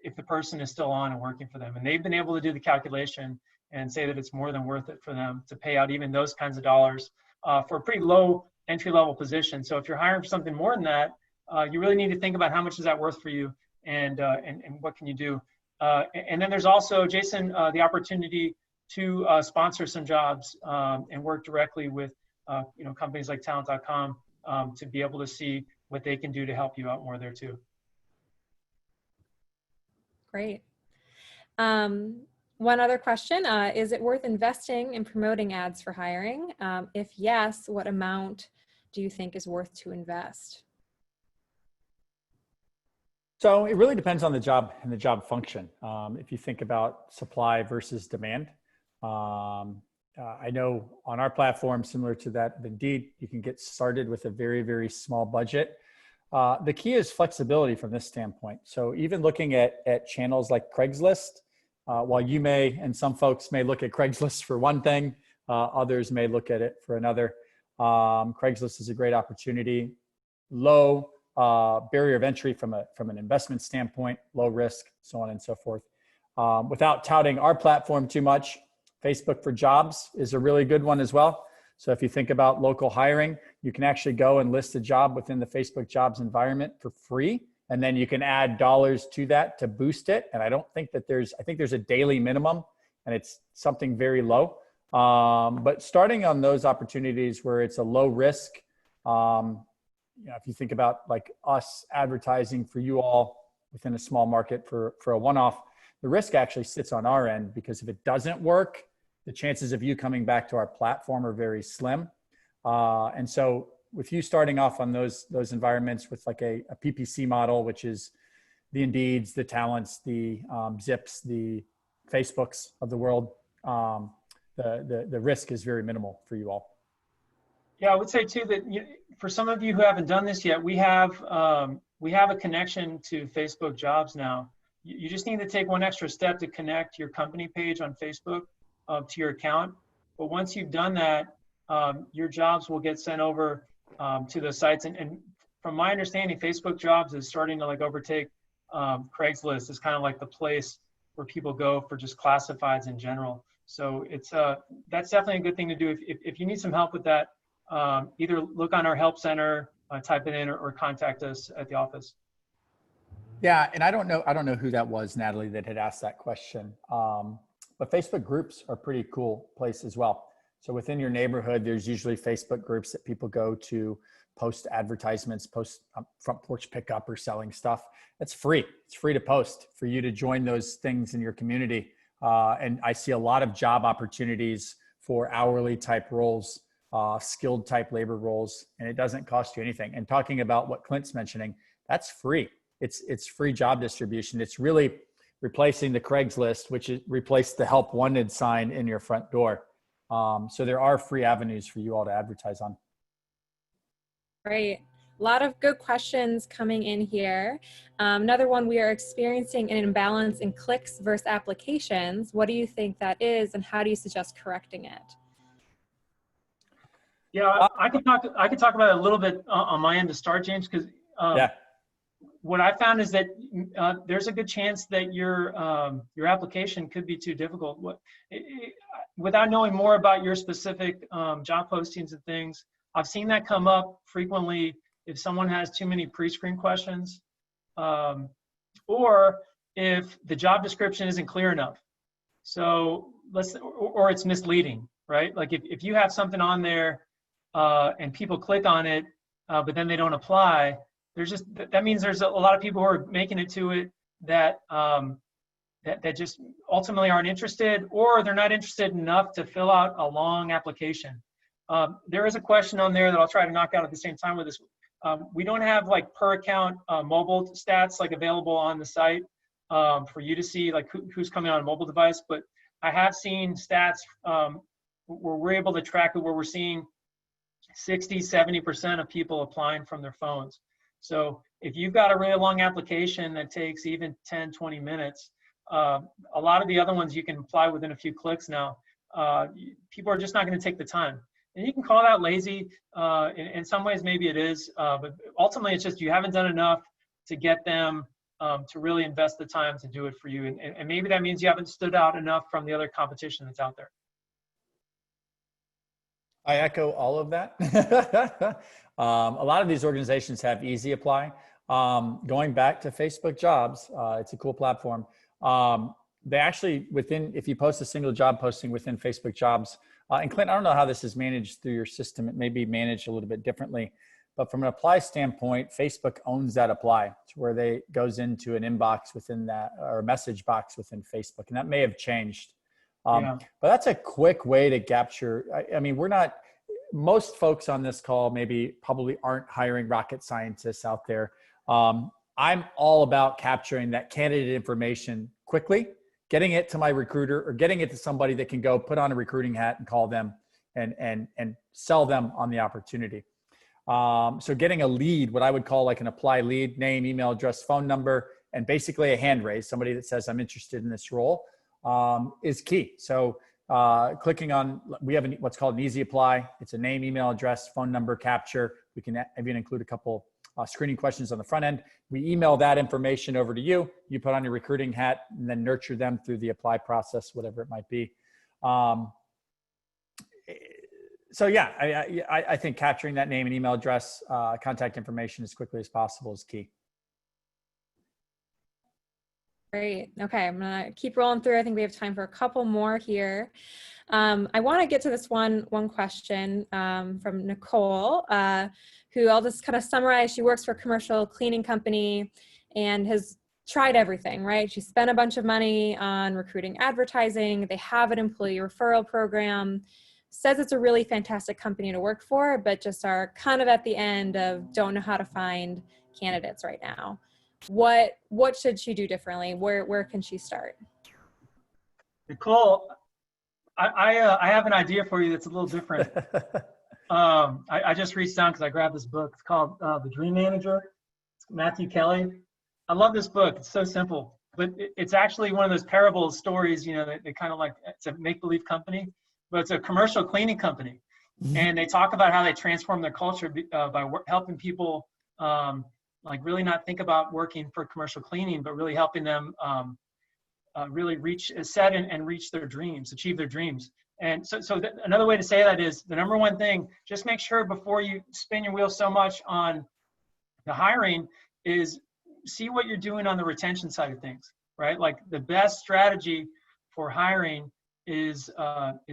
if the person is still on and working for them. And they've been able to do the calculation and say that it's more than worth it for them to pay out even those kinds of dollars for a pretty low entry-level position. So if you're hiring for something more than that, you really need to think about how much is that worth for you and what can you do. And then there's also, Jason, the opportunity to sponsor some jobs and work directly with companies like talent.com to be able to see what they can do to help you out more there too. Great. One other question, is it worth investing in promoting ads for hiring? If yes, what amount do you think is worth to invest? So it really depends on the job and the job function. If you think about supply versus demand, I know on our platform, similar to that of Indeed, you can get started with a very, very small budget. The key is flexibility from this standpoint. So even looking at channels like Craigslist, while you may, and some folks may look at Craigslist for one thing, others may look at it for another. Craigslist is a great opportunity. Low barrier of entry from an investment standpoint, low risk, so on and so forth. Without touting our platform too much, Facebook for Jobs is a really good one as well. So if you think about local hiring, you can actually go and list a job within the Facebook Jobs environment for free. And then you can add dollars to that to boost it. And I think there's a daily minimum, and it's something very low. But starting on those opportunities where it's a low risk, if you think about like us advertising for you all within a small market for a one-off, the risk actually sits on our end, because if it doesn't work, the chances of you coming back to our platform are very slim. And so with you starting off on those environments with like a PPC model, which is the Indeeds, the Talents, the Zips, the Facebooks of the world, the risk is very minimal for you all. Yeah, I would say too that for some of you who haven't done this yet, we have a connection to Facebook Jobs now. You just need to take one extra step to connect your company page on Facebook to your account. But once you've done that, your jobs will get sent over to the sites. And from my understanding, Facebook Jobs is starting to like overtake Craigslist. It's kind of like the place where people go for just classifieds in general. So it's that's definitely a good thing to do. If you need some help with that, either look on our help center, type it in, or contact us at the office. Yeah, and I don't know who that was, Natalie, that had asked that question. But Facebook groups are a pretty cool place as well. So within your neighborhood, there's usually Facebook groups that people go to post advertisements, post front porch pickup or selling stuff. It's free. It's free to post for you to join those things in your community. And I see a lot of job opportunities for hourly type roles, skilled type labor roles, and it doesn't cost you anything. And talking about what Clint's mentioning, that's free. It's free job distribution. It's really replacing the Craigslist, which is replaced the help wanted sign in your front door. So there are free avenues for you all to advertise on. Great. A lot of good questions coming in here. Another one, we are experiencing an imbalance in clicks versus applications. What do you think that is, and how do you suggest correcting it? Yeah, I could talk about it a little bit on my end to start, James, because what I found is that there's a good chance that your application could be too difficult. Without knowing more about your specific job postings and things, I've seen that come up frequently if someone has too many pre-screen questions, or if the job description isn't clear enough. So or it's misleading, right? Like if you have something on there and people click on it, but then they don't apply, that means there's a lot of people who are making it to it that that just ultimately aren't interested, or they're not interested enough to fill out a long application. There is a question on there that I'll try to knock out at the same time with this. We don't have like per account mobile stats like available on the site for you to see like who's coming on a mobile device, but I have seen stats where we're able to track it, where we're seeing 60–70% of people applying from their phones. So if you've got a really long application that takes even 10–20 minutes, a lot of the other ones you can apply within a few clicks now. People are just not going to take the time. And you can call that lazy. In some ways, maybe it is. But ultimately, it's just you haven't done enough to get them to really invest the time to do it for you. And maybe that means you haven't stood out enough from the other competition that's out there. I echo all of that. A lot of these organizations have easy apply. Going back to Facebook Jobs, it's a cool platform. They actually, if you post a single job posting within Facebook Jobs, and Clint, I don't know how this is managed through your system. It may be managed a little bit differently, but from an apply standpoint, Facebook owns that apply. It's where they goes into an inbox within that, or a message box within Facebook, and that may have changed. But that's a quick way to capture. I mean, most folks on this call probably aren't hiring rocket scientists out there. I'm all about capturing that candidate information quickly, getting it to my recruiter or getting it to somebody that can go put on a recruiting hat and call them and sell them on the opportunity. So getting a lead, what I would call like an apply lead, name, email address, phone number, and basically a hand raise, somebody that says I'm interested in this role, is key. So clicking on, we have what's called an easy apply. It's a name, email address, phone number capture. We can even include a couple screening questions on the front end. We email that information over to you. You put on your recruiting hat and then nurture them through the apply process, whatever it might be. So yeah, I think capturing that name and email address, contact information as quickly as possible is key. Great. Okay, I'm gonna keep rolling through. I think we have time for a couple more here. I want to get to this one question from Nicole, who I'll just kind of summarize. She works for a commercial cleaning company and has tried everything, right? She spent a bunch of money on recruiting advertising. They have an employee referral program, says it's a really fantastic company to work for, but just are kind of at the end of don't know how to find candidates right now. What should she do differently? Where can she start? Nicole, I have an idea for you that's a little different. I just reached out because I grabbed this book. It's called The Dream Manager. It's Matthew Kelly. I love this book. It's so simple, but it's actually one of those parable stories, you know, they kind of like, it's a make-believe company, but it's a commercial cleaning company. Mm-hmm. And they talk about how they transform their culture by helping people like really not think about working for commercial cleaning, but really helping them really set and reach their dreams, achieve their dreams. And so another way to say that is the number one thing, just make sure before you spin your wheels so much on the hiring is see what you're doing on the retention side of things, right? Like the best strategy for hiring is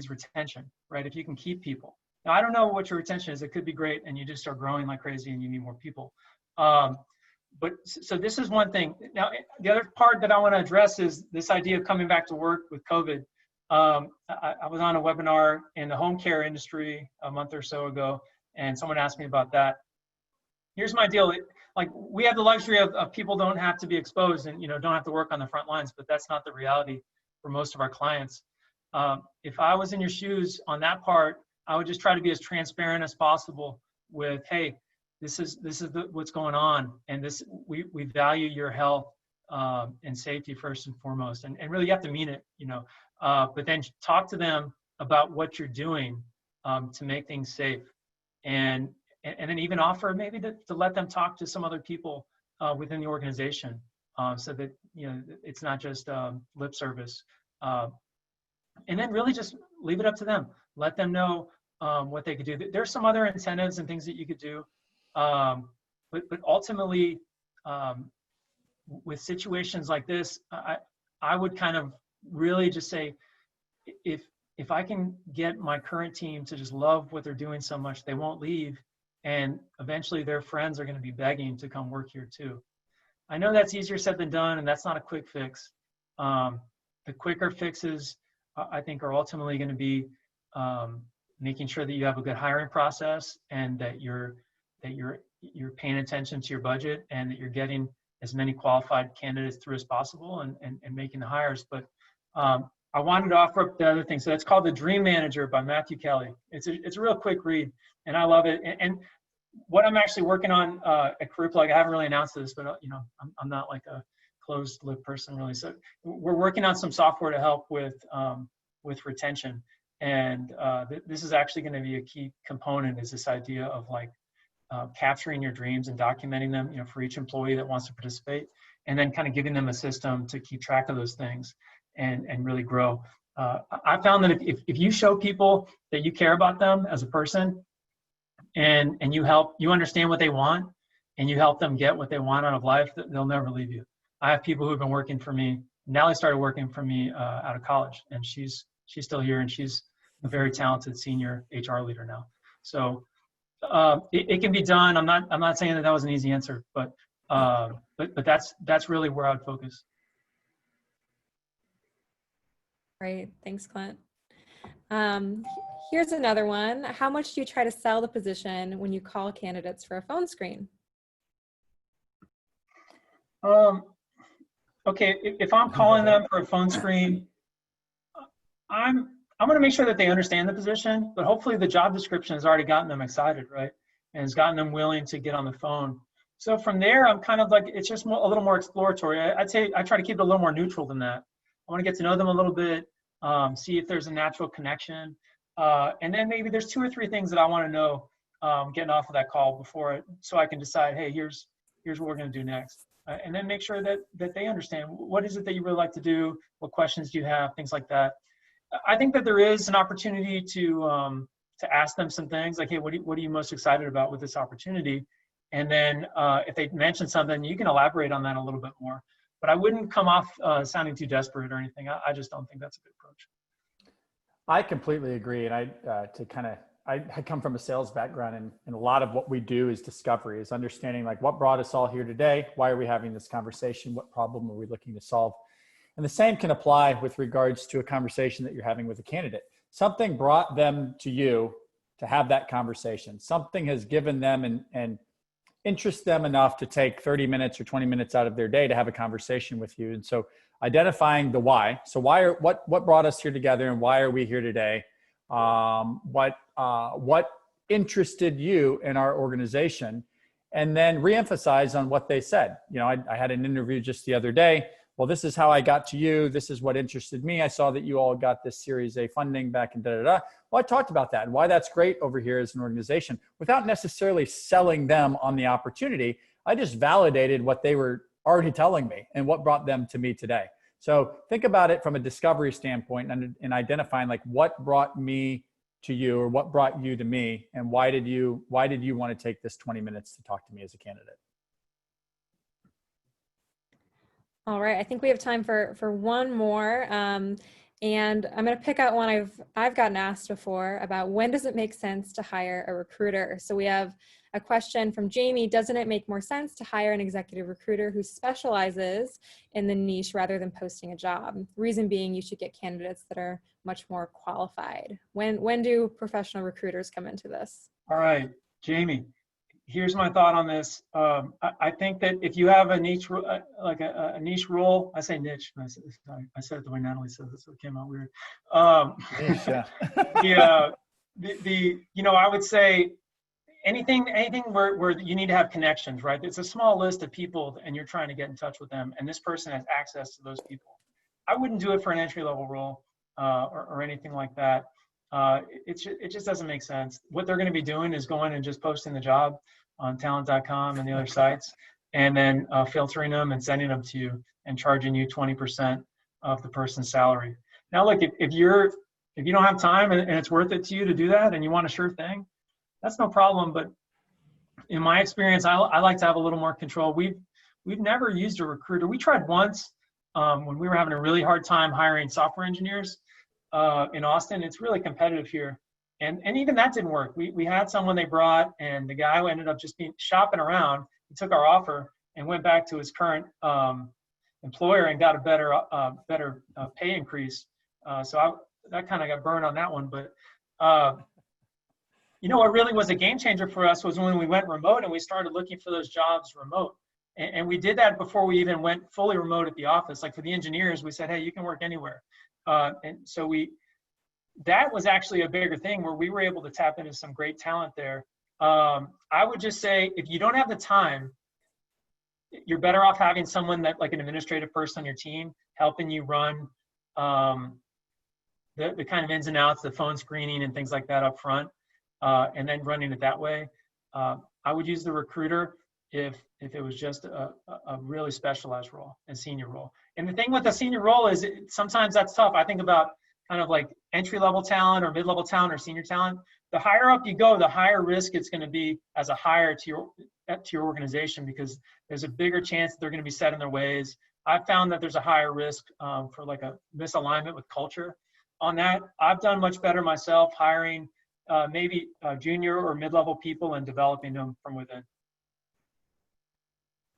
retention, right? If you can keep people. Now, I don't know what your retention is. It could be great and you just start growing like crazy and you need more people. But so this is one thing. Now, the other part that I want to address is this idea of coming back to work with COVID. I was on a webinar in the home care industry a month or so ago, and someone asked me about that. Here's my deal. Like, we have the luxury of people don't have to be exposed and, you know, don't have to work on the front lines, but that's not the reality for most of our clients. If I was in your shoes on that part, I would just try to be as transparent as possible with, hey, this is what's going on, and we value your health and safety first and foremost, and really you have to mean it, you know. But then talk to them about what you're doing to make things safe, and then even offer maybe to let them talk to some other people within the organization, so that, you know, it's not just lip service. And then really just leave it up to them. Let them know what they could do. There's some other incentives and things that you could do. But ultimately, with situations like this, I would kind of really just say, if I can get my current team to just love what they're doing so much, they won't leave, and eventually their friends are going to be begging to come work here too. I know that's easier said than done, and that's not a quick fix. The quicker fixes, I think, are ultimately going to be making sure that you have a good hiring process, and that you're paying attention to your budget, and that you're getting as many qualified candidates through as possible, and making the hires. But I wanted to offer up the other thing. So it's called The Dream Manager by Matthew Kelly. It's a real quick read, and I love it. And what I'm actually working on at CareerPlug, I haven't really announced this, but you know, I'm not like a closed-lip person really. So we're working on some software to help with retention. And this is actually going to be a key component, is this idea of like capturing your dreams and documenting them, you know, for each employee that wants to participate, and then kind of giving them a system to keep track of those things and really grow. I found that if you show people that you care about them as a person, and you understand what they want, and you help them get what they want out of life, they'll never leave you. I have people who've been working for me. Nally started working for me out of college, and she's still here, and she's a very talented senior HR leader now. So it can be done. I'm not saying that was an easy answer, but that's really where I'd focus. Great, thanks, Clint. Here's another one. How much do you try to sell the position when you call candidates for a phone screen? Okay, if I'm calling them for a phone screen, I'm going to make sure that they understand the position, but hopefully the job description has already gotten them excited, right? And has gotten them willing to get on the phone. So from there, I'm kind of like, it's just a little more exploratory. I'd say I try to keep it a little more neutral than that. I want to get to know them a little bit, see if there's a natural connection. And then maybe there's 2 or 3 things that I want to know getting off of that call before it, so I can decide, hey, here's what we're going to do next. And then make sure that they understand what is it that you really like to do, what questions do you have, things like that. I think that there is an opportunity to ask them some things like, hey, what are you most excited about with this opportunity? And then if they mention something, you can elaborate on that a little bit more. But I wouldn't come off sounding too desperate or anything. I just don't think that's a good approach. I completely agree. And I come from a sales background, and a lot of what we do is discovery, is understanding like what brought us all here today. Why are we having this conversation? What problem are we looking to solve? And the same can apply with regards to a conversation that you're having with a candidate. Something brought them to you to have that conversation. Something has given them and interest them enough to take 30 minutes or 20 minutes out of their day to have a conversation with you. And so identifying the why. So what brought us here together, and why are we here today? What interested you in our organization? And then reemphasize on what they said. You know, I had an interview just the other day. Well, this is how I got to you. This is what interested me. I saw that you all got this Series A funding back in da-da-da. Well, I talked about that and why that's great over here as an organization without necessarily selling them on the opportunity. I just validated what they were already telling me and what brought them to me today. So think about it from a discovery standpoint and identifying like what brought me to you, or what brought you to me, and why did you want to take this 20 minutes to talk to me as a candidate? All right, I think we have time for one more. And I'm going to pick out one I've gotten asked before about when does it make sense to hire a recruiter? So we have a question from Jamie. Doesn't it make more sense to hire an executive recruiter who specializes in the niche rather than posting a job? Reason being, you should get candidates that are much more qualified. When do professional recruiters come into this? All right, Jamie, here's my thought on this. I think that if you have a niche, like a niche role, I say niche. I said it the way Natalie says it, so it came out weird. I would say anything where you need to have connections, right? It's a small list of people, and you're trying to get in touch with them, and this person has access to those people. I wouldn't do it for an entry-level role or anything like that. It just doesn't make sense. What they're going to be doing is going and just posting the job on talent.com and the other sites, and then filtering them and sending them to you and charging you 20% of the person's salary. Now, look, if you don't have time and it's worth it to you to do that, and you want a sure thing, that's no problem. But in my experience, I like to have a little more control. We've never used a recruiter. We tried once when we were having a really hard time hiring software engineers in Austin. It's really competitive here. And even that didn't work. We had someone they brought, and the guy who ended up just shopping around. He took our offer and went back to his current employer and got a better pay increase. That kind of got burned on that one. But what really was a game changer for us was when we went remote and we started looking for those jobs remote. And we did that before we even went fully remote at the office. Like for the engineers, we said, hey, you can work anywhere. And so that was actually a bigger thing where we were able to tap into some great talent there. I would just say, if you don't have the time, you're better off having someone that, like an administrative person on your team, helping you run the kind of ins and outs, the phone screening and things like that up front, and then running it that way. I would use the recruiter if it was just a really specialized role and senior role. And the thing with the senior role is sometimes that's tough. I think about kind of like entry-level talent or mid-level talent or senior talent. The higher up you go, the higher risk it's going to be as a hire to your organization, because there's a bigger chance that they're going to be set in their ways. I've found that there's a higher risk for like a misalignment with culture on that. I've done much better myself hiring maybe junior or mid-level people and developing them from within.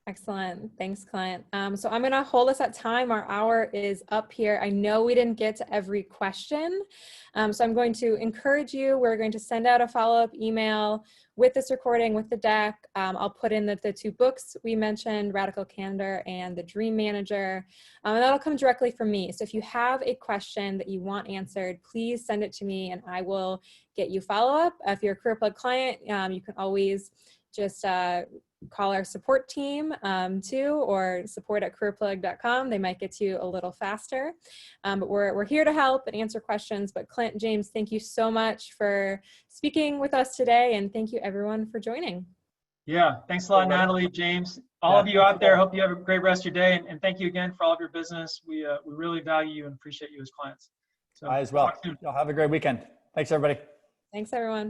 Excellent. Thanks, Clint. So I'm going to hold us at time. Our hour is up here. I know we didn't get to every question. So I'm going to encourage you. We're going to send out a follow-up email with this recording, with the deck. I'll put in the two books we mentioned, Radical Candor and The Dream Manager. And that'll come directly from me. So if you have a question that you want answered, please send it to me and I will get you follow-up. If you're a CareerPlug client, you can always just call our support team too, or support@careerplug.com. They might get to you a little faster. But we're here to help and answer questions. But Clint, James, thank you so much for speaking with us today, and thank you everyone for joining. Yeah, thanks a lot, Natalie, James, all of you out there. Hope you have a great rest of your day, and thank you again for all of your business. We really value you and appreciate you as clients. So I as well. Y'all have a great weekend. Thanks, everybody. Thanks, everyone.